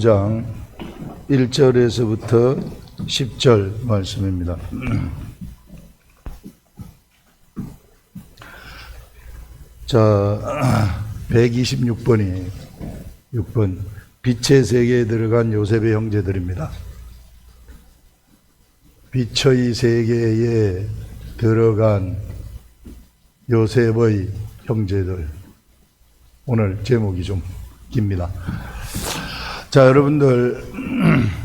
장 1절에서부터 10절 말씀입니다. 자, 126번이에요. 6번. 빛의 세계에 들어간 요셉의 형제들입니다. 빛의 세계에 들어간 요셉의 형제들. 오늘 제목이 좀 깁니다. 자, 여러분들,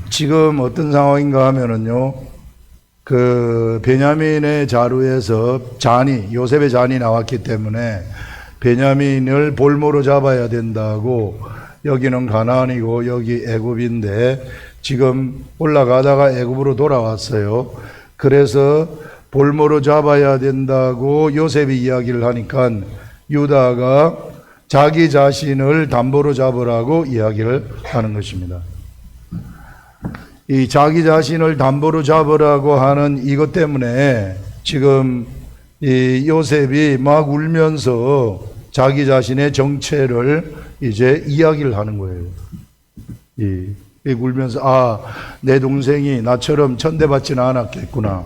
지금 어떤 상황인가 하면은요, 베냐민의 자루에서 요셉의 잔이 나왔기 때문에 베냐민을 볼모로 잡아야 된다고, 여기는 가나안이고 여기 애굽인데 지금 올라가다가 애굽으로 돌아왔어요. 그래서 볼모로 잡아야 된다고 요셉이 이야기를 하니까 유다가 자기 자신을 담보로 잡으라고 이야기를 하는 것입니다. 이 자기 자신을 담보로 잡으라고 하는 이것 때문에 지금 이 요셉이 막 울면서 자기 자신의 정체를 이제 이야기를 하는 거예요. 울면서 내 동생이 나처럼 천대받지는 않았겠구나.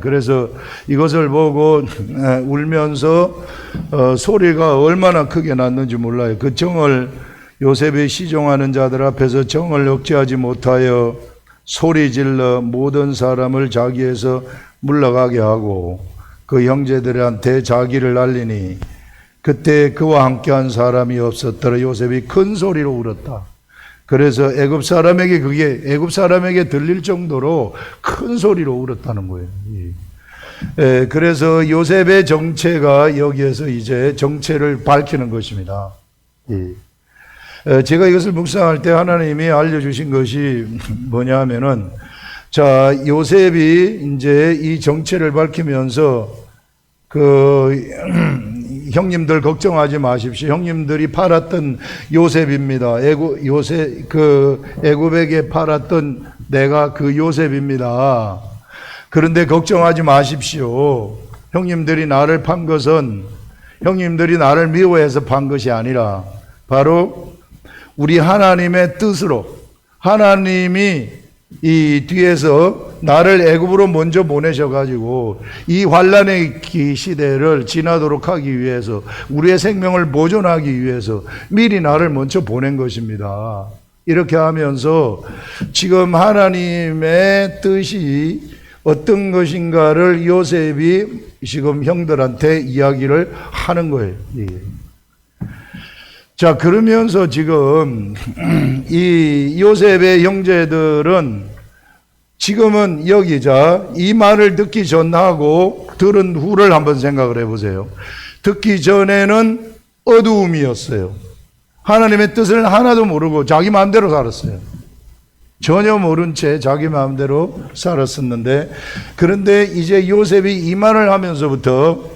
그래서 이것을 보고 울면서 소리가 얼마나 크게 났는지 몰라요. 그 정을 요셉이 시종하는 자들 앞에서 정을 억제하지 못하여 소리질러 모든 사람을 자기에서 물러가게 하고 그 형제들한테 자기를 날리니 그때 그와 함께한 사람이 없었더라. 요셉이 큰 소리로 울었다. 그래서 애굽 사람에게 들릴 정도로 큰 소리로 울었다는 거예요. 그래서 요셉의 정체가 여기에서 이제 정체를 밝히는 것입니다. 제가 이것을 묵상할 때 하나님이 알려주신 것이 뭐냐 하면은, 자, 요셉이 이제 이 정체를 밝히면서 형님들 걱정하지 마십시오. 형님들이 팔았던 요셉입니다. 애굽에게 팔았던 내가 그 요셉입니다. 그런데 걱정하지 마십시오. 형님들이 나를 판 것은 형님들이 나를 미워해서 판 것이 아니라 바로 우리 하나님의 뜻으로, 하나님이 이 뒤에서 나를 애굽으로 먼저 보내셔가지고 이 환란의 시대를 지나도록 하기 위해서, 우리의 생명을 보존하기 위해서 미리 나를 먼저 보낸 것입니다. 이렇게 하면서 지금 하나님의 뜻이 어떤 것인가를 요셉이 지금 형들한테 이야기를 하는 거예요. 자, 그러면서 지금 이 요셉의 형제들은 지금은 이 말을 듣기 전하고 들은 후를 한번 생각을 해보세요. 듣기 전에는 어두움이었어요. 하나님의 뜻을 하나도 모르고 자기 마음대로 살았어요. 전혀 모른 채 자기 마음대로 살았었는데, 그런데 이제 요셉이 이 말을 하면서부터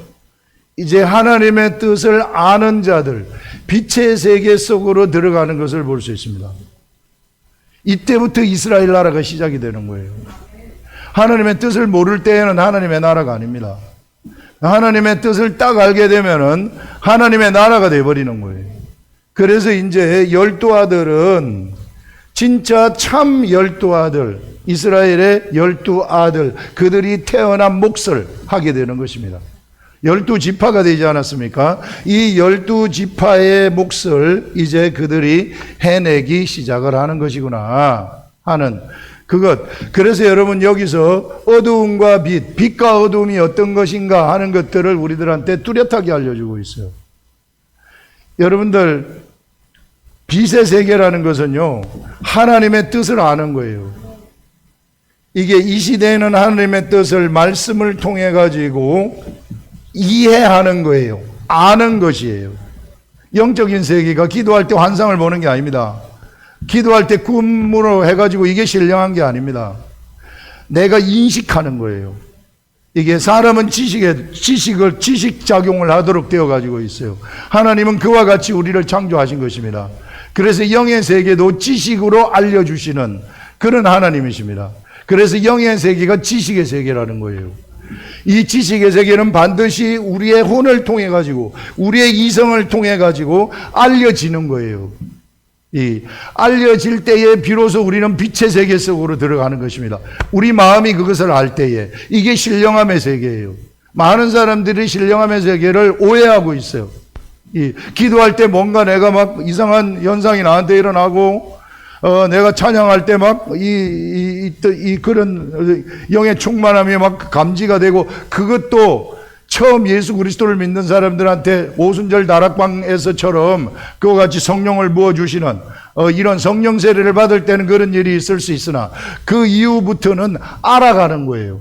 이제 하나님의 뜻을 아는 자들, 빛의 세계 속으로 들어가는 것을 볼 수 있습니다. 이때부터 이스라엘 나라가 시작이 되는 거예요. 하나님의 뜻을 모를 때에는 하나님의 나라가 아닙니다. 하나님의 뜻을 딱 알게 되면은 하나님의 나라가 되어버리는 거예요. 그래서 이제 12아들은 진짜 참 12아들, 이스라엘의 12아들, 그들이 태어난 몫을 하게 되는 것입니다. 12지파가 되지 않았습니까? 이 12지파의 몫을 이제 그들이 해내기 시작을 하는 것이구나 하는 그것. 그래서 여러분, 여기서 어두움과 빛과 어두움이 어떤 것인가 하는 것들을 우리들한테 뚜렷하게 알려주고 있어요. 여러분들, 빛의 세계라는 것은요, 하나님의 뜻을 아는 거예요. 이게 이 시대에는 하나님의 뜻을 말씀을 통해 가지고 이해하는 거예요. 아는 것이에요. 영적인 세계가 기도할 때 환상을 보는 게 아닙니다. 기도할 때 꿈으로 해가지고 이게 신령한 게 아닙니다. 내가 인식하는 거예요. 이게 사람은 지식작용을 하도록 되어 가지고 있어요. 하나님은 그와 같이 우리를 창조하신 것입니다. 그래서 영의 세계도 지식으로 알려주시는 그런 하나님이십니다. 그래서 영의 세계가 지식의 세계라는 거예요. 이 지식의 세계는 반드시 우리의 혼을 통해 가지고, 우리의 이성을 통해 가지고 알려지는 거예요. 알려질 때에 비로소 우리는 빛의 세계 속으로 들어가는 것입니다. 우리 마음이 그것을 알 때에. 이게 신령함의 세계예요. 많은 사람들이 신령함의 세계를 오해하고 있어요. 기도할 때 뭔가 내가 막 이상한 현상이 나한테 일어나고, 내가 찬양할 때 막 그런 영의 충만함이 막 감지가 되고, 그것도 처음 예수 그리스도를 믿는 사람들한테 오순절 다락방에서처럼 그와 같이 성령을 부어주시는 이런 성령 세례를 받을 때는 그런 일이 있을 수 있으나, 그 이후부터는 알아가는 거예요.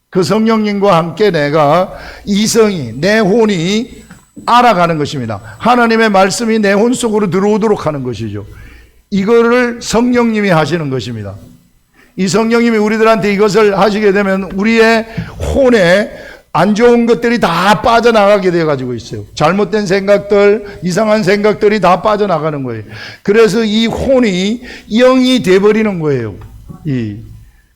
그 성령님과 함께 내가 이성이, 내 혼이 알아가는 것입니다. 하나님의 말씀이 내 혼 속으로 들어오도록 하는 것이죠. 이거를 성령님이 하시는 것입니다. 이 성령님이 우리들한테 이것을 하시게 되면 우리의 혼에 안 좋은 것들이 다 빠져나가게 되어 가지고 있어요. 잘못된 생각들, 이상한 생각들이 다 빠져나가는 거예요. 그래서 이 혼이 영이 돼버리는 거예요.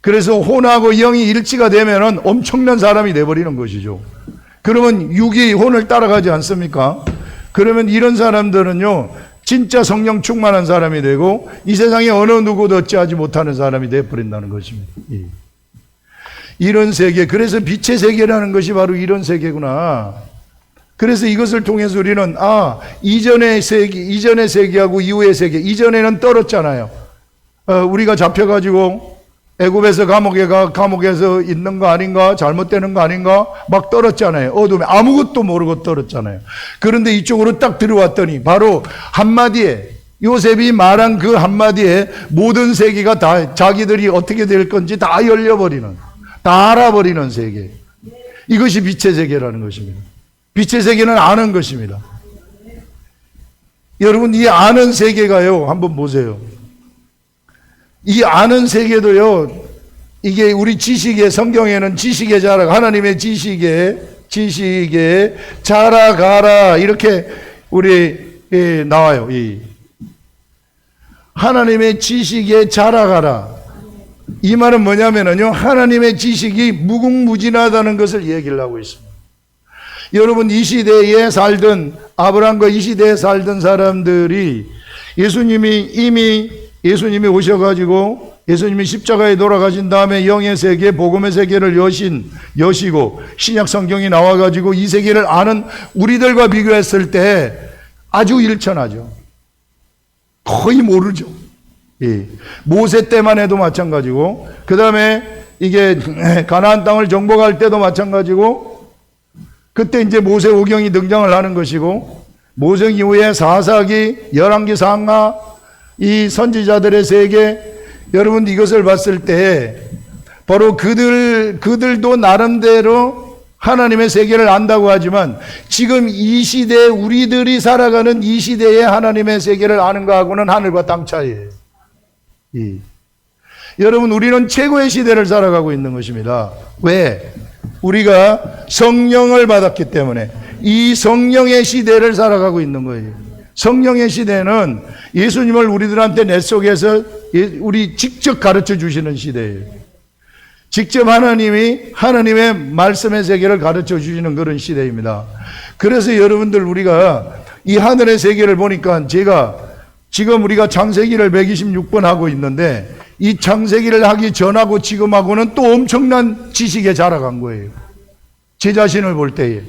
그래서 혼하고 영이 일치가 되면은 엄청난 사람이 돼버리는 것이죠. 그러면 육이 혼을 따라가지 않습니까? 그러면 이런 사람들은요, 진짜 성령 충만한 사람이 되고 이 세상에 어느 누구도 어찌하지 못하는 사람이 되어버린다는 것입니다. 이런 세계, 그래서 빛의 세계라는 것이 바로 이런 세계구나. 그래서 이것을 통해서 우리는 이전의 세계하고 이후의 세계, 이전에는 떨었잖아요. 우리가 잡혀가지고 애굽에서 감옥에서 있는 거 아닌가, 잘못되는 거 아닌가 막 떨었잖아요. 어둠에 아무것도 모르고 떨었잖아요. 그런데 이쪽으로 딱 들어왔더니 바로 한마디에, 요셉이 말한 그 한마디에 모든 세계가 다 자기들이 어떻게 될 건지 다 열려버리는, 다 알아버리는 세계. 이것이 빛의 세계라는 것입니다. 빛의 세계는 아는 것입니다. 여러분, 이 아는 세계가요, 한번 보세요. 이 아는 세계도요, 이게 우리 지식의, 성경에는 지식의 자락, 하나님의 지식에 자라가라, 이렇게 우리 나와요. 하나님의 지식에 자라가라. 이 말은 뭐냐면요, 하나님의 지식이 무궁무진하다는 것을 얘기를 하고 있습니다. 여러분, 이 시대에 살던, 아브라함과 이 시대에 살던 사람들이 예수님이 오셔가지고 예수님이 십자가에 돌아가신 다음에 영의 세계, 복음의 세계를 여시고 신약 성경이 나와가지고 이 세계를 아는 우리들과 비교했을 때 아주 일천하죠. 거의 모르죠. 모세 때만 해도 마찬가지고, 그 다음에 이게 가나안 땅을 정복할 때도 마찬가지고, 그때 이제 모세 오경이 등장을 하는 것이고, 모세 이후에 사사기, 열왕기, 상하, 이 선지자들의 세계, 여러분 이것을 봤을 때 바로 그들도 나름대로 하나님의 세계를 안다고 하지만, 지금 이 시대에 우리들이 살아가는 이 시대에 하나님의 세계를 아는 것하고는 하늘과 땅 차이예요. 여러분, 우리는 최고의 시대를 살아가고 있는 것입니다. 왜? 우리가 성령을 받았기 때문에 이 성령의 시대를 살아가고 있는 거예요. 성령의 시대는 예수님을 우리들한테 내 속에서 우리 직접 가르쳐 주시는 시대예요. 직접 하나님의 말씀의 세계를 가르쳐 주시는 그런 시대입니다. 그래서 여러분들, 우리가 이 하늘의 세계를 보니까, 지금 우리가 창세기를 126번 하고 있는데, 이 창세기를 하기 전하고 지금하고는 또 엄청난 지식에 자라간 거예요. 제 자신을 볼 때에.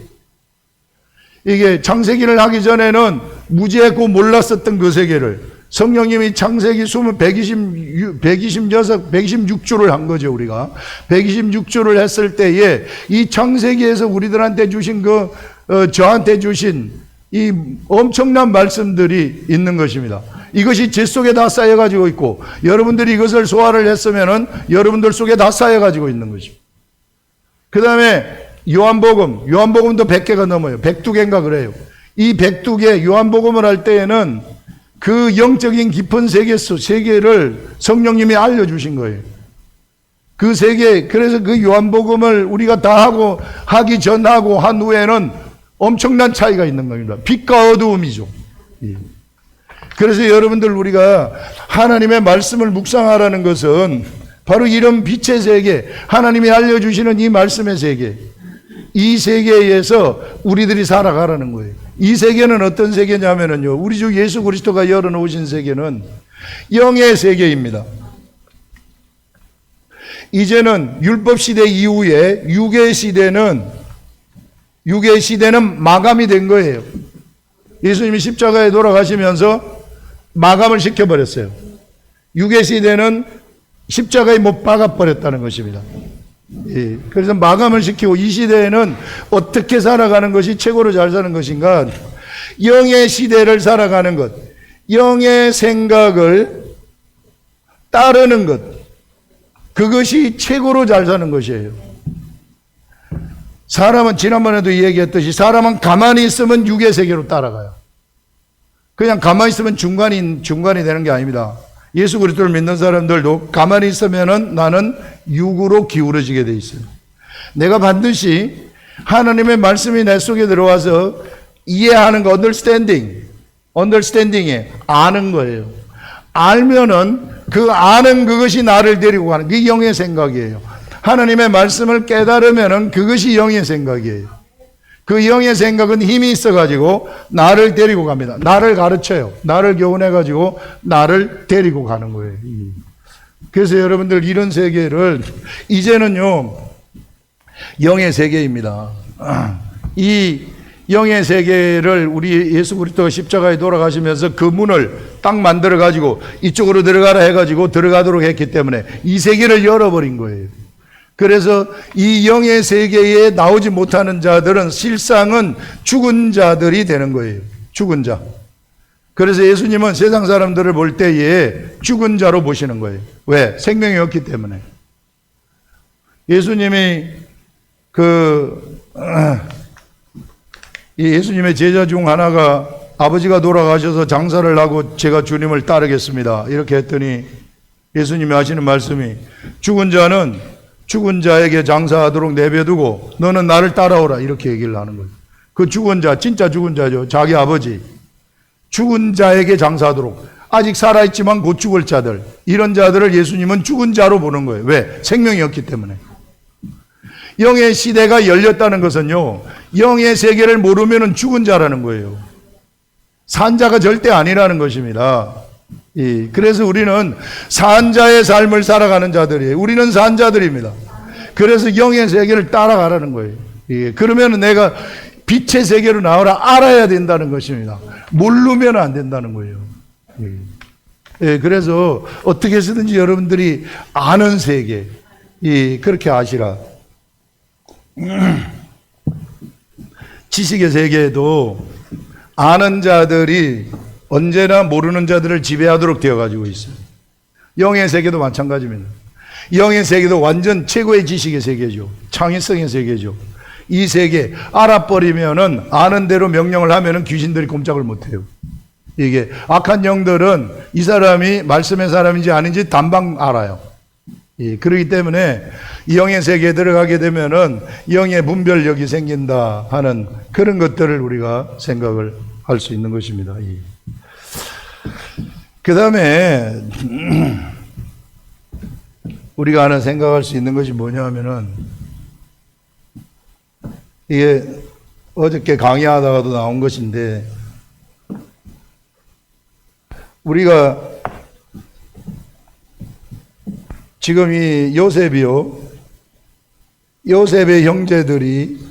이게 창세기를 하기 전에는 무지했고 몰랐었던 그 세계를 성령님이 창세기 126주를 한 거죠. 우리가 126주를 했을 때에 이 창세기에서 우리들한테 주신 저한테 주신 이 엄청난 말씀들이 있는 것입니다. 이것이 제 속에 다 쌓여가지고 있고, 여러분들이 이것을 소화를 했으면은 여러분들 속에 다 쌓여가지고 있는 것입니다. 그 다음에 요한복음도 100개가 넘어요. 102개인가 그래요. 이 102개 요한복음을 할 때에는 그 영적인 깊은 세계를 성령님이 알려주신 거예요. 그 세계, 그래서 그 요한복음을 우리가 다 하기 전하고 한 후에는 엄청난 차이가 있는 겁니다. 빛과 어두움이죠. 그래서 여러분들, 우리가 하나님의 말씀을 묵상하라는 것은 바로 이런 빛의 세계, 하나님이 알려주시는 이 말씀의 세계, 이 세계에서 우리들이 살아가라는 거예요. 이 세계는 어떤 세계냐면요, 우리 주 예수 그리스도가 열어놓으신 세계는 영의 세계입니다. 이제는 율법 시대 이후에 육의 시대는 마감이 된 거예요. 예수님이 십자가에 돌아가시면서 마감을 시켜버렸어요. 육의 시대는 십자가에 못 박아버렸다는 것입니다. 예, 그래서 마감을 시키고 이 시대에는 어떻게 살아가는 것이 최고로 잘 사는 것인가? 영의 시대를 살아가는 것, 영의 생각을 따르는 것, 그것이 최고로 잘 사는 것이에요. 사람은 지난번에도 얘기했듯이 사람은 가만히 있으면 육의 세계로 따라가요. 그냥 가만히 있으면 중간이 되는 게 아닙니다. 예수 그리스도를 믿는 사람들도 가만히 있으면은 나는 육으로 기울어지게 돼 있어요. 내가 반드시 하나님의 말씀이 내 속에 들어와서 이해하는 거, understanding에 아는 거예요. 알면은 그 아는 그것이 나를 데리고 가는, 그게 영의 생각이에요. 하나님의 말씀을 깨달으면은 그것이 영의 생각이에요. 그 영의 생각은 힘이 있어가지고 나를 데리고 갑니다. 나를 가르쳐요. 나를 교훈해가지고 나를 데리고 가는 거예요. 그래서 여러분들 이런 세계를 이제는요, 영의 세계입니다. 이 영의 세계를 우리 예수 그리스도가 십자가에 돌아가시면서 그 문을 딱 만들어가지고 이쪽으로 들어가라 해가지고 들어가도록 했기 때문에 이 세계를 열어버린 거예요. 그래서 이 영의 세계에 나오지 못하는 자들은 실상은 죽은 자들이 되는 거예요. 죽은 자. 그래서 예수님은 세상 사람들을 볼 때에 죽은 자로 보시는 거예요. 왜? 생명이 없기 때문에. 예수님이 예수님의 제자 중 하나가 아버지가 돌아가셔서 장사를 하고 제가 주님을 따르겠습니다, 이렇게 했더니 예수님이 하시는 말씀이 죽은 자는 죽은 자에게 장사하도록 내버려두고 너는 나를 따라오라, 이렇게 얘기를 하는 거예요. 그 죽은 자, 진짜 죽은 자죠. 자기 아버지. 죽은 자에게 장사하도록, 아직 살아있지만 곧 죽을 자들, 이런 자들을 예수님은 죽은 자로 보는 거예요. 왜? 생명이 없기 때문에. 영의 시대가 열렸다는 것은요, 영의 세계를 모르면 죽은 자라는 거예요. 산 자가 절대 아니라는 것입니다. 그래서 우리는 산자의 삶을 살아가는 자들이에요. 우리는 산자들입니다. 그래서 영의 세계를 따라가라는 거예요. 그러면 내가 빛의 세계로 나오라 알아야 된다는 것입니다. 모르면 안 된다는 거예요. 그래서 어떻게 해서든지 여러분들이 아는 세계, 그렇게 아시라. 지식의 세계에도 아는 자들이 언제나 모르는 자들을 지배하도록 되어가지고 있어요. 영의 세계도 마찬가지입니다. 영의 세계도 완전 최고의 지식의 세계죠. 창의성의 세계죠. 이 세계 알아버리면은, 아는 대로 명령을 하면은 귀신들이 꼼짝을 못해요. 이게 악한 영들은 이 사람이 말씀의 사람인지 아닌지 단방 알아요. 그렇기 때문에 영의 세계에 들어가게 되면은 영의 분별력이 생긴다 하는 그런 것들을 우리가 생각을 할 수 있는 것입니다. 그 다음에 우리가 하나 생각할 수 있는 것이 뭐냐 하면은, 이게 어저께 강의하다가도 나온 것인데, 우리가 지금 이 요셉의 형제들이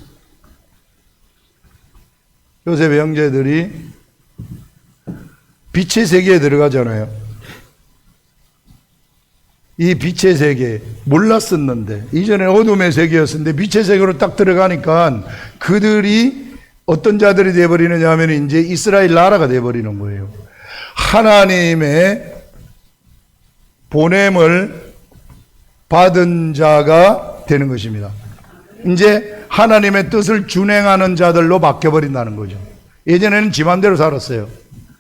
빛의 세계에 들어가잖아요. 이 빛의 세계 몰랐었는데, 이전에 어둠의 세계였었는데 빛의 세계로 딱 들어가니까 그들이 어떤 자들이 되어버리느냐 하면 이제 이스라엘 나라가 되어버리는 거예요. 하나님의 보냄을 받은 자가 되는 것입니다. 이제 하나님의 뜻을 준행하는 자들로 바뀌어버린다는 거죠. 예전에는 지 맘대로 살았어요.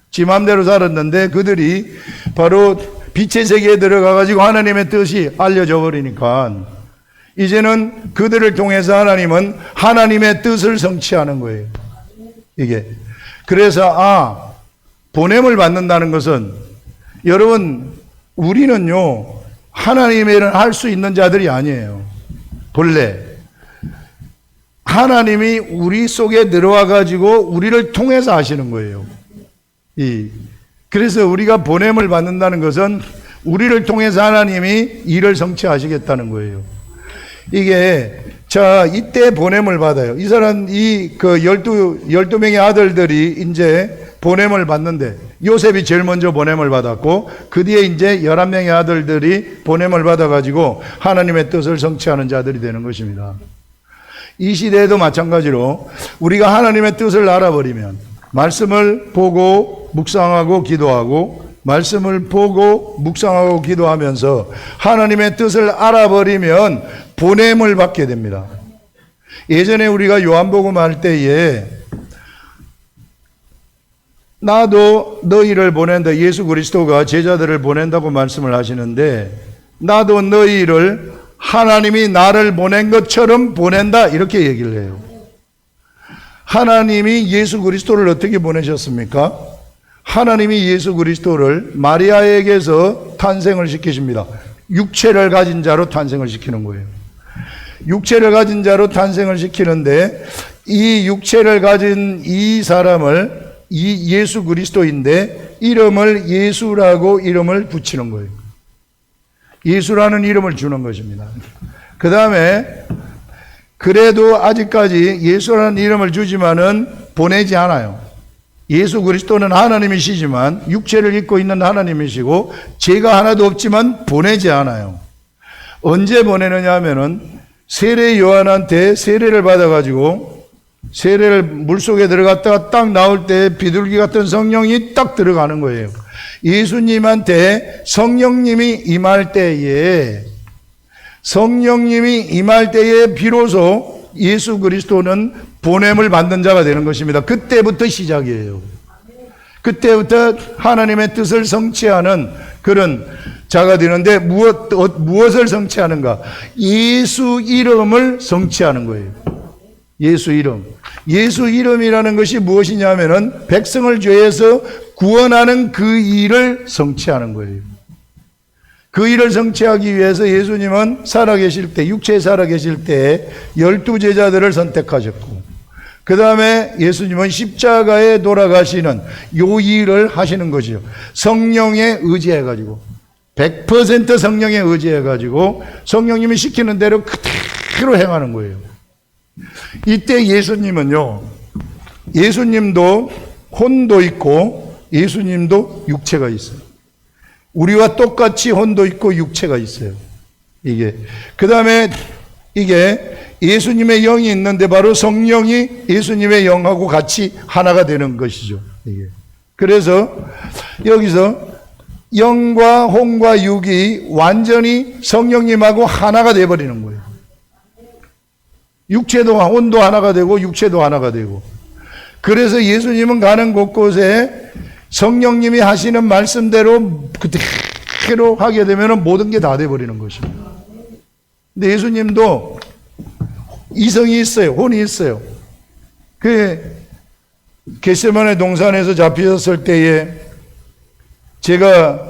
지 맘대로 살았는데 그들이 바로 빛의 세계에 들어가가지고 하나님의 뜻이 알려져 버리니까 이제는 그들을 통해서 하나님은 하나님의 뜻을 성취하는 거예요. 이게. 그래서 보냄을 받는다는 것은, 여러분, 우리는요 하나님의 일을 할 수 있는 자들이 아니에요. 본래 하나님이 우리 속에 들어와 가지고 우리를 통해서 하시는 거예요. 그래서 우리가 보냄을 받는다는 것은 우리를 통해서 하나님이 일을 성취하시겠다는 거예요. 이게 자 이때 보냄을 받아요. 이 사람 그 12명의 아들들이 이제 보냄을 받는데 요셉이 제일 먼저 보냄을 받았고 그 뒤에 이제 11명의 아들들이 보냄을 받아 가지고 하나님의 뜻을 성취하는 자들이 되는 것입니다. 이 시대에도 마찬가지로 우리가 하나님의 뜻을 알아버리면 말씀을 보고 묵상하고 기도하고 말씀을 보고 묵상하고 기도하면서 하나님의 뜻을 알아버리면 보냄을 받게 됩니다. 예전에 우리가 요한복음 할 때에 나도 너희를 보낸다. 예수 그리스도가 제자들을 보낸다고 말씀을 하시는데 나도 너희를 하나님이 나를 보낸 것처럼 보낸다 이렇게 얘기를 해요. 하나님이 예수 그리스도를 어떻게 보내셨습니까? 하나님이 예수 그리스도를 마리아에게서 탄생을 시키십니다. 육체를 가진 자로 탄생을 시키는 거예요. 육체를 가진 자로 탄생을 시키는데 이 육체를 가진 이 사람을 이 예수 그리스도인데 이름을 예수라고 이름을 붙이는 거예요. 예수라는 이름을 주는 것입니다. 그 다음에 그래도 아직까지 예수라는 이름을 주지만은 보내지 않아요. 예수 그리스도는 하나님이시지만 육체를 입고 있는 하나님이시고 죄가 하나도 없지만 보내지 않아요. 언제 보내느냐 하면은 세례 요한한테 세례를 받아가지고 세례를 물속에 들어갔다가 딱 나올 때 비둘기 같은 성령이 딱 들어가는 거예요. 예수님한테 성령님이 임할 때에 비로소 예수 그리스도는 보냄을 받는 자가 되는 것입니다. 그때부터 시작이에요. 그때부터 하나님의 뜻을 성취하는 그런 자가 되는데 무엇을 성취하는가? 예수 이름을 성취하는 거예요. 예수 이름. 예수 이름이라는 것이 무엇이냐면은 백성을 죄에서 구원하는 그 일을 성취하는 거예요. 그 일을 성취하기 위해서 예수님은 살아계실 때, 육체에 살아계실 때 12제자들을 선택하셨고 그 다음에 예수님은 십자가에 돌아가시는 요 일을 하시는 것이죠. 성령에 의지해가지고 100% 성령에 의지해가지고 성령님이 시키는 대로 그대로 행하는 거예요. 이때 예수님은요, 예수님도 혼도 있고 예수님도 육체가 있어요. 우리와 똑같이 혼도 있고 육체가 있어요. 그 다음에 이게 예수님의 영이 있는데 바로 성령이 예수님의 영하고 같이 하나가 되는 것이죠. 그래서 여기서 영과 혼과 육이 완전히 성령님하고 하나가 되어버리는 거예요. 육체도 혼도 하나가 되고 육체도 하나가 되고. 그래서 예수님은 가는 곳곳에 성령님이 하시는 말씀대로 그대로 하게 되면 모든 게 다 돼버리는 것입니다. 근데 예수님도 이성이 있어요. 혼이 있어요. 겟세마네 동산에서 잡히셨을 때에 제가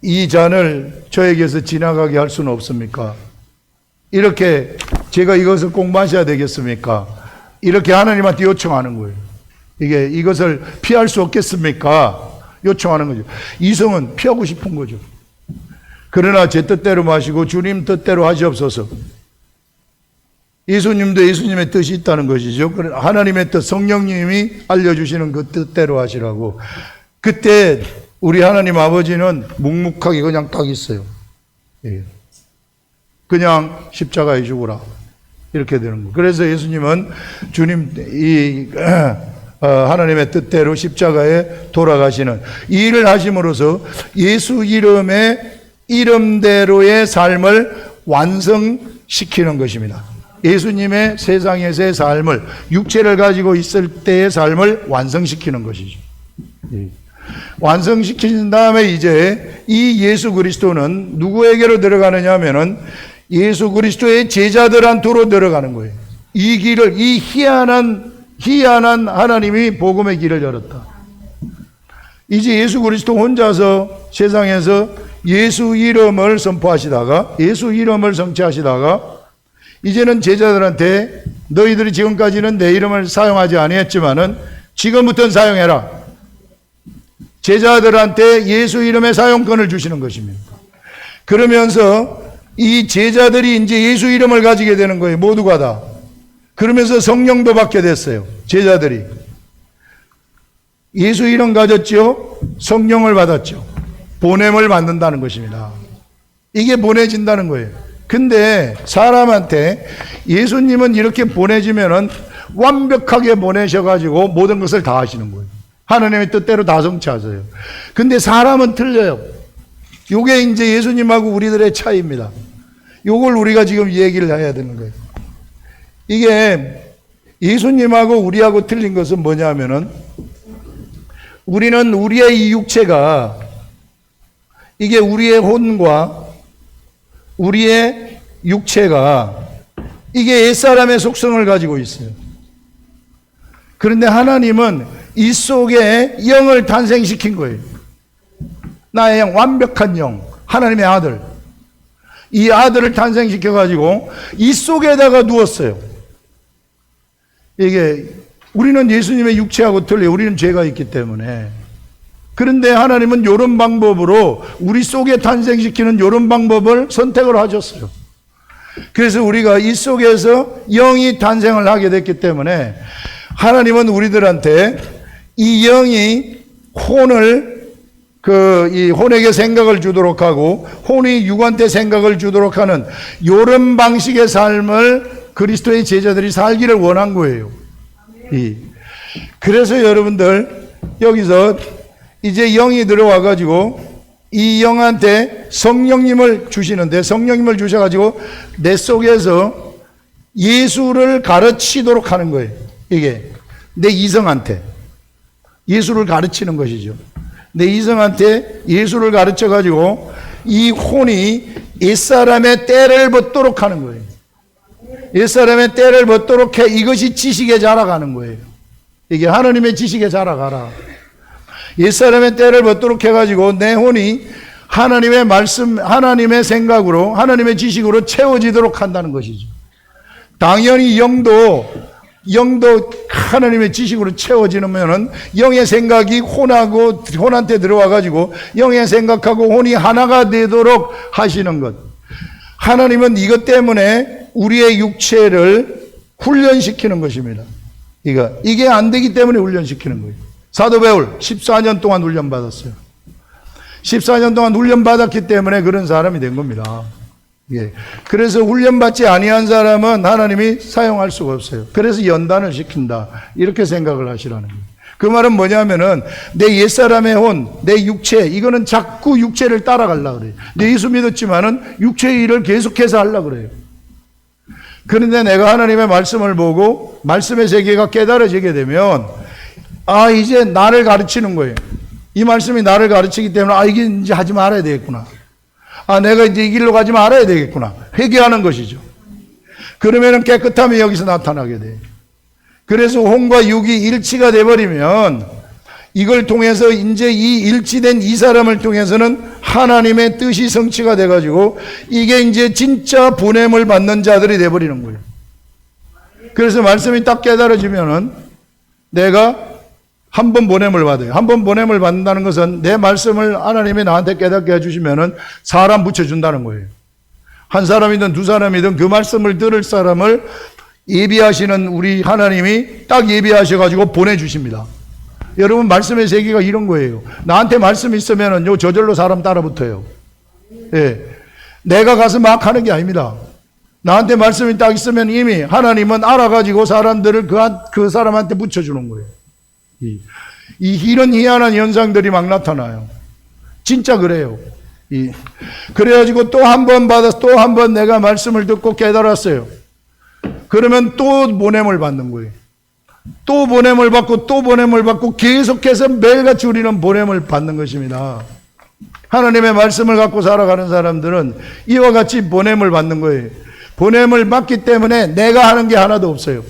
이 잔을 저에게서 지나가게 할 수는 없습니까? 이렇게 제가 이것을 꼭 마셔야 되겠습니까? 이렇게 하나님한테 요청하는 거예요. 이것을 피할 수 없겠습니까? 요청하는 거죠. 이성은 피하고 싶은 거죠. 그러나 제 뜻대로 마시고 주님 뜻대로 하시옵소서. 예수님도 예수님의 뜻이 있다는 것이죠. 하나님의 뜻, 성령님이 알려주시는 그 뜻대로 하시라고. 그때 우리 하나님 아버지는 묵묵하게 그냥 딱 있어요. 그냥 십자가에 죽으라. 이렇게 되는 거예요. 그래서 예수님은 하나님의 뜻대로 십자가에 돌아가시는 이 일을 하심으로써 예수 이름대로의 삶을 완성시키는 것입니다. 예수님의 세상에서의 삶을, 육체를 가지고 있을 때의 삶을 완성시키는 것이죠. 완성시킨 다음에 이제 이 예수 그리스도는 누구에게로 들어가느냐 하면은 예수 그리스도의 제자들한테로 들어가는 거예요. 이 길을, 이 희한한 하나님이 복음의 길을 열었다. 이제 예수 그리스도 혼자서 세상에서 예수 이름을 선포하시다가 예수 이름을 성취하시다가 이제는 제자들한테 너희들이 지금까지는 내 이름을 사용하지 아니했지만은 지금부터는 사용해라. 제자들한테 예수 이름의 사용권을 주시는 것입니다. 그러면서 이 제자들이 이제 예수 이름을 가지게 되는 거예요. 모두가 다. 그러면서 성령도 받게 됐어요. 제자들이. 예수 이름 가졌죠. 성령을 받았죠. 보냄을 받는다는 것입니다. 이게 보내진다는 거예요. 근데 사람한테 예수님은 이렇게 보내지면은 완벽하게 보내셔가지고 모든 것을 다 하시는 거예요. 하나님의 뜻대로 다 성취하세요. 근데 사람은 틀려요. 요게 이제 예수님하고 우리들의 차이입니다. 요걸 우리가 지금 얘기를 해야 되는 거예요. 이게 예수님하고 우리하고 틀린 것은 뭐냐면은 우리는 우리의 이 육체가 이게 우리의 혼과 우리의 육체가 이게 옛사람의 속성을 가지고 있어요. 그런데 하나님은 이 속에 영을 탄생시킨 거예요. 나의 영, 완벽한 영, 하나님의 아들. 이 아들을 탄생시켜가지고 이 속에다가 누웠어요. 이게 우리는 예수님의 육체하고 틀려요. 우리는 죄가 있기 때문에. 그런데 하나님은 이런 방법으로 우리 속에 탄생시키는 이런 방법을 선택을 하셨어요. 그래서 우리가 이 속에서 영이 탄생을 하게 됐기 때문에 하나님은 우리들한테 이 영이 혼을 이 혼에게 생각을 주도록 하고 혼이 육한테 생각을 주도록 하는 이런 방식의 삶을 그리스도의 제자들이 살기를 원한 거예요. 그래서 여러분들 여기서 이제 영이 들어와 가지고 이 영한테 성령님을 주시는데 성령님을 주셔가지고 내 속에서 예수를 가르치도록 하는 거예요. 이게 내 이성한테 예수를 가르치는 것이죠. 내 이성한테 예수를 가르쳐가지고 이 혼이 옛사람의 때를 벗도록 하는 거예요. 옛사람의 때를 벗도록 해. 이것이 지식에 자라가는 거예요. 이게 하나님의 지식에 자라가라. 옛사람의 때를 벗도록 해가지고 내 혼이 하나님의 말씀, 하나님의 생각으로, 하나님의 지식으로 채워지도록 한다는 것이죠. 당연히 영도 하나님의 지식으로 채워지면은 영의 생각이 혼한테 들어와가지고 영의 생각하고 혼이 하나가 되도록 하시는 것. 하나님은 이것 때문에 우리의 육체를 훈련시키는 것입니다. 이게 안 되기 때문에 훈련시키는 거예요. 사도 바울 14년 동안 훈련받았어요. 14년 동안 훈련받았기 때문에 그런 사람이 된 겁니다. 예. 그래서 훈련받지 아니한 사람은 하나님이 사용할 수가 없어요. 그래서 연단을 시킨다. 이렇게 생각을 하시라는 거예요. 그 말은 뭐냐면은 내 옛사람의 혼, 내 육체, 이거는 자꾸 육체를 따라가려고 그래요. 내 예수 믿었지만은 육체의 일을 계속해서 하려고 그래요. 그런데 내가 하나님의 말씀을 보고 말씀의 세계가 깨달아지게 되면 이제 나를 가르치는 거예요. 이 말씀이 나를 가르치기 때문에 이게 이제 하지 말아야 되겠구나. 내가 이제 이 길로 가지 말아야 되겠구나. 회개하는 것이죠. 그러면은 깨끗함이 여기서 나타나게 돼요. 그래서 혼과 육이 일치가 돼버리면 이걸 통해서 이제 이 일치된 이 사람을 통해서는 하나님의 뜻이 성취가 돼가지고 이게 이제 진짜 보냄을 받는 자들이 돼버리는 거예요. 그래서 말씀이 딱 깨달아지면은 내가 한 번 보냄을 받아요. 한 번 보냄을 받는다는 것은 내 말씀을 하나님이 나한테 깨닫게 해주시면은 사람 붙여준다는 거예요. 한 사람이든 두 사람이든 그 말씀을 들을 사람을 예비하시는 우리 하나님이 딱 예비하셔가지고 보내주십니다. 여러분 말씀의 세계가 이런 거예요. 나한테 말씀이 있으면은 저절로 사람 따라 붙어요. 예. 내가 가서 막 하는 게 아닙니다. 나한테 말씀이 딱 있으면 이미 하나님은 알아가지고 사람들을 그 사람한테 붙여주는 거예요. 이런 희한한 현상들이 막 나타나요. 진짜 그래요. 그래가지고 또 한 번 받아서 또 한 번 내가 말씀을 듣고 깨달았어요. 그러면 또 보냄을 받는 거예요. 또 보냄을 받고 또 보냄을 받고 계속해서 매일같이 우리는 보냄을 받는 것입니다. 하나님의 말씀을 갖고 살아가는 사람들은 이와 같이 보냄을 받는 거예요. 보냄을 받기 때문에 내가 하는 게 하나도 없어요.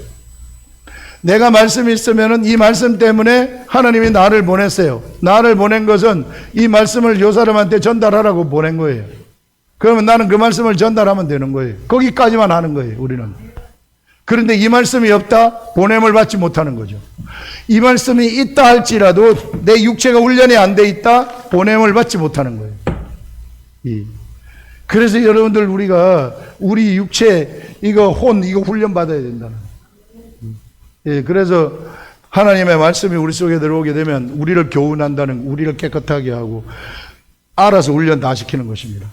내가 말씀이 있으면은 이 말씀 때문에 하나님이 나를 보냈어요. 나를 보낸 것은 이 말씀을 요 사람한테 전달하라고 보낸 거예요. 그러면 나는 그 말씀을 전달하면 되는 거예요. 거기까지만 하는 거예요, 우리는. 그런데 이 말씀이 없다? 보냄을 받지 못하는 거죠. 이 말씀이 있다 할지라도 내 육체가 훈련이 안 돼 있다? 보냄을 받지 못하는 거예요. 그래서 여러분들 우리가 우리 육체 이거 훈련 받아야 된다는. 그래서 하나님의 말씀이 우리 속에 들어오게 되면 우리를 교훈한다는, 우리를 깨끗하게 하고 알아서 훈련 다 시키는 것입니다.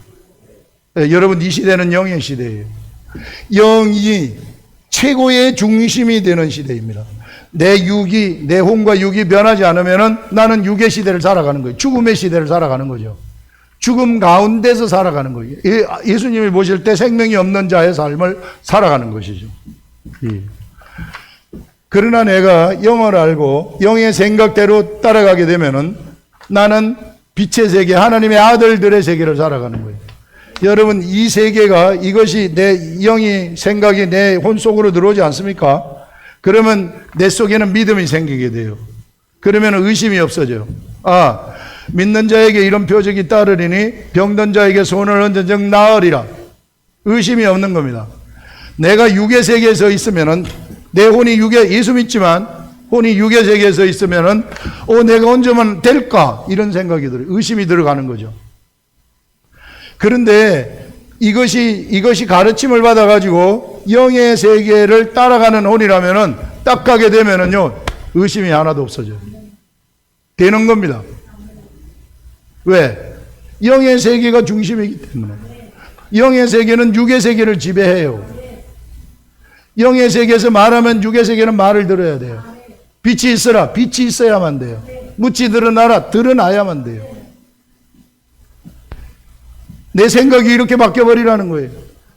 여러분, 이 시대는 영의 시대예요. 영이 최고의 중심이 되는 시대입니다. 내 혼과 육이 변하지 않으면은 나는 육의 시대를 살아가는 거예요. 죽음의 시대를 살아가는 거죠. 죽음 가운데서 살아가는 거예요. 예수님이 보실 때 생명이 없는 자의 삶을 살아가는 것이죠. 그러나 내가 영을 알고 영의 생각대로 따라가게 되면은 나는 빛의 세계, 하나님의 아들들의 세계를 살아가는 거예요. 여러분, 이 세계가, 이것이 내 영이 생각이 내 혼 속으로 들어오지 않습니까? 그러면 내 속에는 믿음이 생기게 돼요. 그러면 의심이 없어져요. 믿는 자에게 이런 표적이 따르리니 병든 자에게 손을 얹은 즉 나으리라. 의심이 없는 겁니다. 내가 육의 세계에 서 있으면은, 내 혼이 예수 믿지만 혼이 육의 세계에 서 있으면은 내가 언제면 될까? 이런 생각이 들어요. 의심이 들어가는 거죠. 그런데 이것이 가르침을 받아가지고 영의 세계를 따라가는 혼이라면은 딱 가게 되면은요, 의심이 하나도 없어져요. 되는 겁니다. 왜? 영의 세계가 중심이기 때문에. 영의 세계는 육의 세계를 지배해요. 영의 세계에서 말하면 육의 세계는 말을 들어야 돼요. 빛이 있어라. 빛이 있어야만 돼요. 묻지 드러나라. 드러나야만 돼요. 내 생각이 이렇게 바뀌어버리라는 거예요.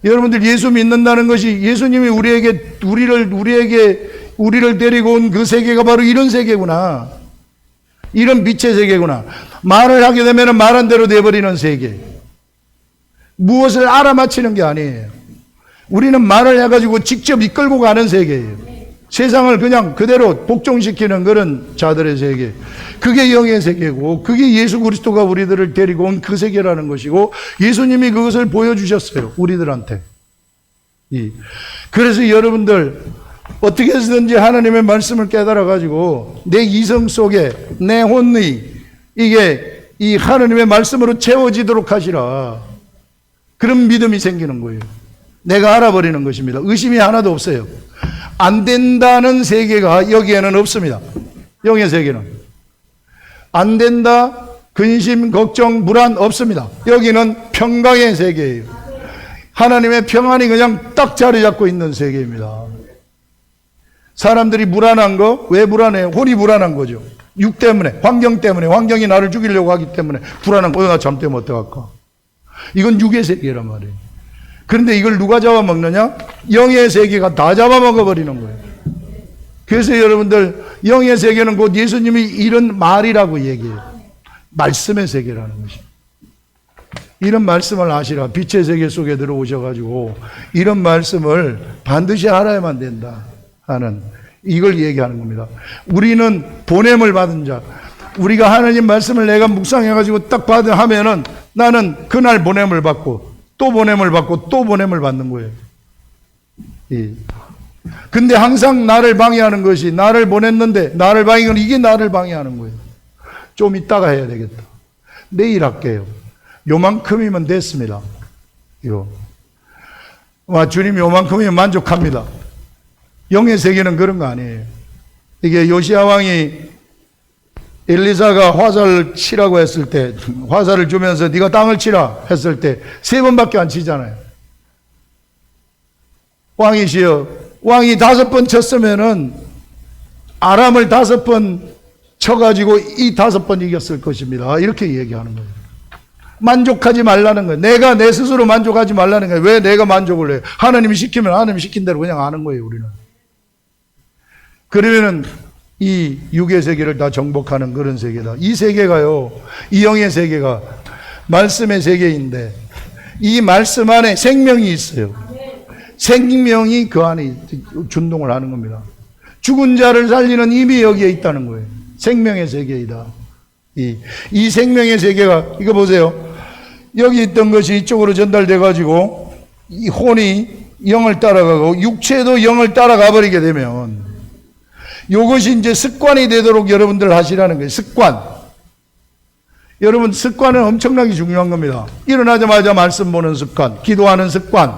여러분들, 예수 믿는다는 것이 예수님이 우리를 데리고 온 그 세계가 바로 이런 세계구나. 이런 빛의 세계구나. 말을 하게 되면 말한 대로 돼버리는 세계. 무엇을 알아맞히는 게 아니에요. 우리는 말을 해가지고 직접 이끌고 가는 세계예요. 세상을 그냥 그대로 복종시키는 그런 자들의 세계. 그게 영의 세계고, 그게 예수 그리스도가 우리들을 데리고 온 그 세계라는 것이고, 예수님이 그것을 보여주셨어요, 우리들한테. 그래서 여러분들, 어떻게 해서든지 하나님의 말씀을 깨달아가지고 내 이성 속에 내 혼이 이게 이 하나님의 말씀으로 채워지도록 하시라. 그런 믿음이 생기는 거예요. 내가 알아버리는 것입니다. 의심이 하나도 없어요. 안 된다는 세계가 여기에는 없습니다. 영의 세계는. 안 된다, 근심, 걱정, 불안 없습니다. 여기는 평강의 세계예요. 하나님의 평안이 그냥 딱 자리 잡고 있는 세계입니다. 사람들이 불안한 거, 왜 불안해요? 혼이 불안한 거죠. 육 때문에, 환경 때문에, 환경이 나를 죽이려고 하기 때문에 불안한 거. 나 잠들면 어떡할까? 이건 육의 세계란 말이에요. 그런데 이걸 누가 잡아먹느냐? 영의 세계가 다 잡아먹어버리는 거예요. 그래서 여러분들, 영의 세계는 곧 예수님이 이런 말이라고 얘기해요. 말씀의 세계라는 것입니다. 이런 말씀을 하시라. 빛의 세계 속에 들어오셔가지고 이런 말씀을 반드시 알아야만 된다 하는, 이걸 얘기하는 겁니다. 우리는 보냄을 받은 자, 우리가 하나님 말씀을 내가 묵상해가지고 딱 하면은 나는 그날 보냄을 받고 또 보냄을 받고 또 보냄을 받는 거예요. 근데 항상 나를 방해하는 것이, 나를 보냈는데 나를 방해하는, 이게 나를 방해하는 거예요. 좀 이따가 해야 되겠다. 내일 할게요. 요만큼이면 됐습니다. 이거. 주님 요만큼이면 만족합니다. 영의 세계는 그런 거 아니에요. 이게 요시야 왕이 엘리사가 화살을 치라고 했을 때, 화살을 주면서 네가 땅을 치라 했을 때 3번밖에 안 치잖아요. 왕이시여, 왕이 5번 쳤으면은 아람을 5번 쳐가지고 이 5번 이겼을 것입니다. 이렇게 얘기하는 거예요. 만족하지 말라는 거예요. 내가 내 스스로 만족하지 말라는 거예요. 왜 내가 만족을 해요? 하나님이 시키면 하나님이 시킨 대로 그냥 하는 거예요, 우리는. 그러면은 이 육의 세계를 다 정복하는 그런 세계다. 이 세계가요, 이 영의 세계가 말씀의 세계인데, 이 말씀 안에 생명이 있어요. 생명이 그 안에 준동을 하는 겁니다. 죽은 자를 살리는 힘이 여기에 있다는 거예요. 생명의 세계이다. 이 생명의 세계가, 이거 보세요. 여기 있던 것이 이쪽으로 전달돼 가지고 이 혼이 영을 따라가고 육체도 영을 따라가 버리게 되면 이것이 이제 습관이 되도록 여러분들 하시라는 거예요. 습관. 여러분, 습관은 엄청나게 중요한 겁니다. 일어나자마자 말씀 보는 습관, 기도하는 습관,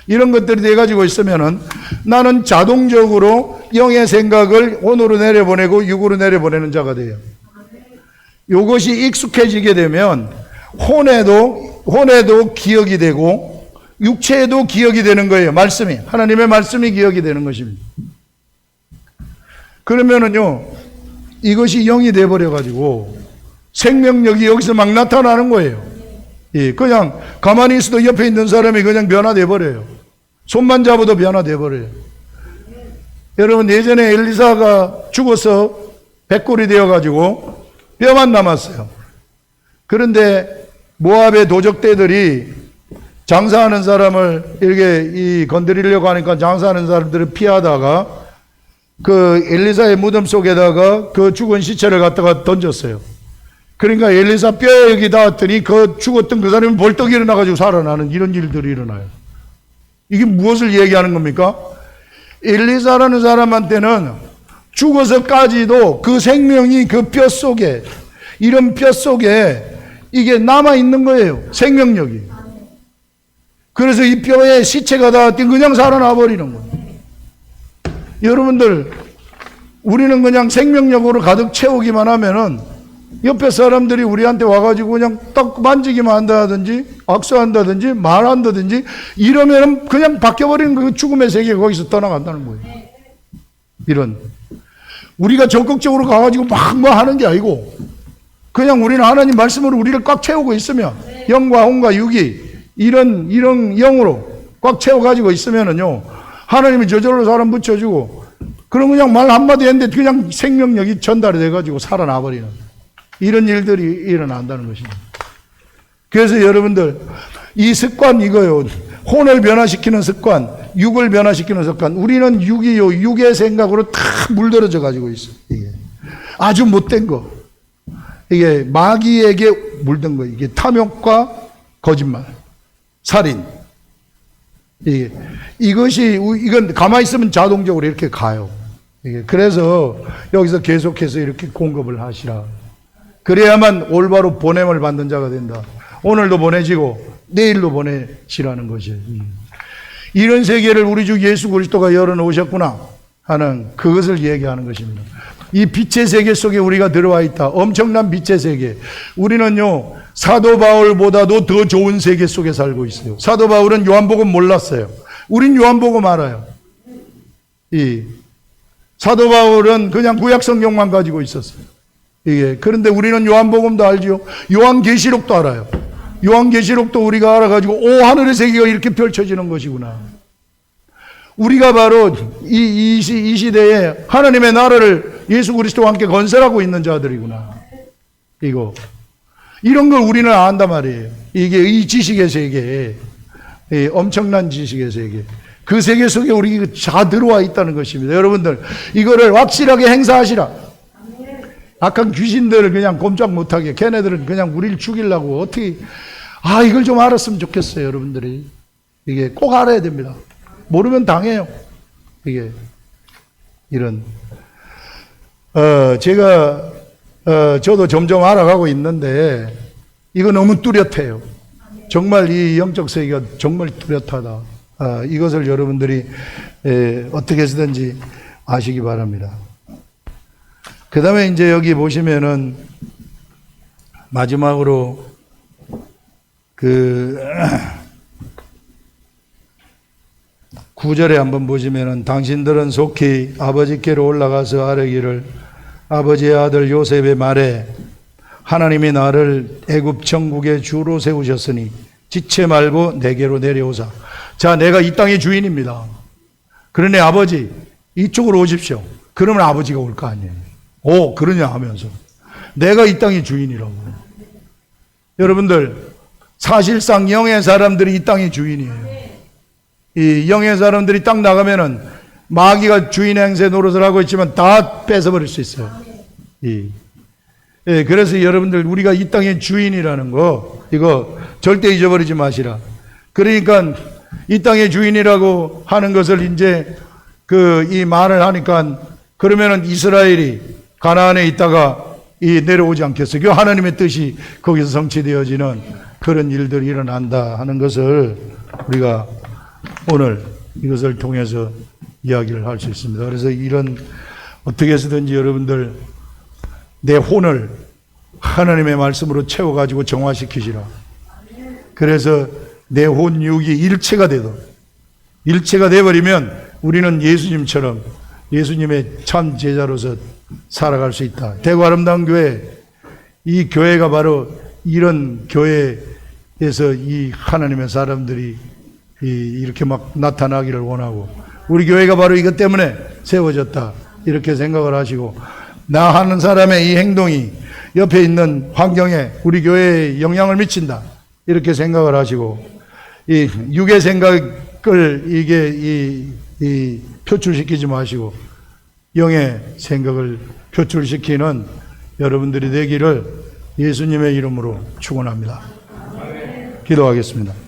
이런 것들이 돼가지고 있으면은 나는 자동적으로 영의 생각을 혼으로 내려보내고 육으로 내려보내는 자가 돼요. 이것이 익숙해지게 되면 혼에도 기억이 되고 육체에도 기억이 되는 거예요. 말씀이, 하나님의 말씀이 기억이 되는 것입니다. 그러면은요, 이것이 영이 돼버려가지고 생명력이 여기서 막 나타나는 거예요. 예, 그냥 가만히 있어도 옆에 있는 사람이 그냥 변화돼 버려요. 손만 잡아도 변화돼 버려요. 여러분, 예전에 엘리사가 죽어서 백골이 되어가지고 뼈만 남았어요. 그런데 모압의 도적대들이 장사하는 사람을 이렇게 건드리려고 하니까 장사하는 사람들을 피하다가 그 엘리사의 무덤 속에다가 그 죽은 시체를 갖다가 던졌어요. 그러니까 엘리사 뼈에 여기 닿았더니 그 죽었던 그 사람이 벌떡 일어나가지고 살아나는 이런 일들이 일어나요. 이게 무엇을 얘기하는 겁니까? 엘리사라는 사람한테는 죽어서까지도 그 생명이 그 뼈 속에, 이런 뼈 속에 이게 남아있는 거예요. 생명력이. 그래서 이 뼈에 시체가 닿았더니 그냥 살아나 버리는 거예요. 여러분들, 우리는 그냥 생명력으로 가득 채우기만 하면은 옆에 사람들이 우리한테 와가지고 그냥 딱 만지기만 한다든지 악수한다든지 말한다든지 이러면은 그냥 바뀌어버리는 그 죽음의 세계가 거기서 떠나간다는 거예요. 이런, 우리가 적극적으로 가가지고 막 뭐 하는 게 아니고 그냥 우리는 하나님 말씀으로 우리를 꽉 채우고 있으면, 영과 혼과 육이 이런 영으로 꽉 채워가지고 있으면은요, 하나님이 저절로 사람 붙여주고, 그럼 그냥 말 한마디 했는데 그냥 생명력이 전달이 돼가지고 살아나 버리는 이런 일들이 일어난다는 것입니다. 그래서 여러분들, 이 습관 이거요. 혼을 변화시키는 습관, 육을 변화시키는 습관. 우리는 육이요, 육의 생각으로 다 물들어져 가지고 있어요. 이게 아주 못된 거. 이게 마귀에게 물든 거. 이게 탐욕과 거짓말, 살인. 이건 가만히 있으면 자동적으로 이렇게 가요. 그래서 여기서 계속해서 이렇게 공급을 하시라. 그래야만 올바로 보냄을 받는 자가 된다. 오늘도 보내시고 내일도 보내시라는 것이에요. 이런 세계를 우리 주 예수 그리스도가 열어놓으셨구나 하는 그것을 얘기하는 것입니다. 이 빛의 세계 속에 우리가 들어와 있다. 엄청난 빛의 세계. 우리는요, 사도 바울보다도 더 좋은 세계 속에 살고 있어요. 사도 바울은 요한복음 몰랐어요. 우린 요한복음 알아요. 사도 바울은 그냥 구약 성경만 가지고 있었어요. 그런데 우리는 요한복음도 알죠. 요한계시록도 알아요. 요한계시록도 우리가 알아가지고, 오, 하늘의 세계가 이렇게 펼쳐지는 것이구나. 우리가 바로 이 시대에 하나님의 나라를 예수 그리스도와 함께 건설하고 있는 자들이구나. 이런 걸 우리는 안단 말이에요. 이게 이 지식의 세계, 엄청난 지식의 세계. 그 세계 속에 우리가 다 들어와 있다는 것입니다. 여러분들, 이거를 확실하게 행사하시라. 악한 귀신들을 그냥 꼼짝 못하게, 걔네들은 그냥 우리를 죽이려고 어떻게, 이걸 좀 알았으면 좋겠어요, 여러분들이. 이게 꼭 알아야 됩니다. 모르면 당해요. 저도 점점 알아가고 있는데, 이거 너무 뚜렷해요. 정말 이 영적 세계가 정말 뚜렷하다. 이것을 여러분들이 어떻게 해서든지 아시기 바랍니다. 그 다음에 이제 여기 보시면은 마지막으로 9절에 한번 보시면은 당신들은 속히 아버지께로 올라가서 아뢰기를 아버지의 아들 요셉의 말에 하나님이 나를 애굽 천국의 주로 세우셨으니 지체 말고 내게로 내려오사. 자, 내가 이 땅의 주인입니다. 그러니 아버지 이쪽으로 오십시오. 그러면 아버지가 올 거 아니에요. 오, 그러냐 하면서 내가 이 땅의 주인이라고. 여러분들, 사실상 영의 사람들이 이 땅의 주인이에요. 이 영의 사람들이 딱 나가면은 마귀가 주인 행세 노릇을 하고 있지만 다 뺏어버릴 수 있어요. 예, 그래서 여러분들 우리가 이 땅의 주인이라는 거 이거 절대 잊어버리지 마시라. 그러니까 이 땅의 주인이라고 하는 것을 이제 이 말을 하니까 그러면은 이스라엘이 가나안에 있다가 내려오지 않겠어요? 하나님의 뜻이 거기서 성취되어지는 그런 일들이 일어난다 하는 것을 우리가 오늘 이것을 통해서 이야기를 할 수 있습니다. 그래서 이런 어떻게 해서든지 여러분들 내 혼을 하나님의 말씀으로 채워가지고 정화시키시라. 그래서 내 혼 육이 일체가 돼버리면 우리는 예수님처럼 예수님의 참 제자로서 살아갈 수 있다. 대구 아름다운 교회, 이 교회가 바로 이런 교회에서 이 하나님의 사람들이 이렇게 막 나타나기를 원하고 우리 교회가 바로 이것 때문에 세워졌다. 이렇게 생각을 하시고 나 하는 사람의 이 행동이 옆에 있는 환경에 우리 교회에 영향을 미친다. 이렇게 생각을 하시고 이 육의 생각을 이게 표출시키지 마시고 영의 생각을 표출시키는 여러분들이 되기를 예수님의 이름으로 축원합니다. 기도하겠습니다.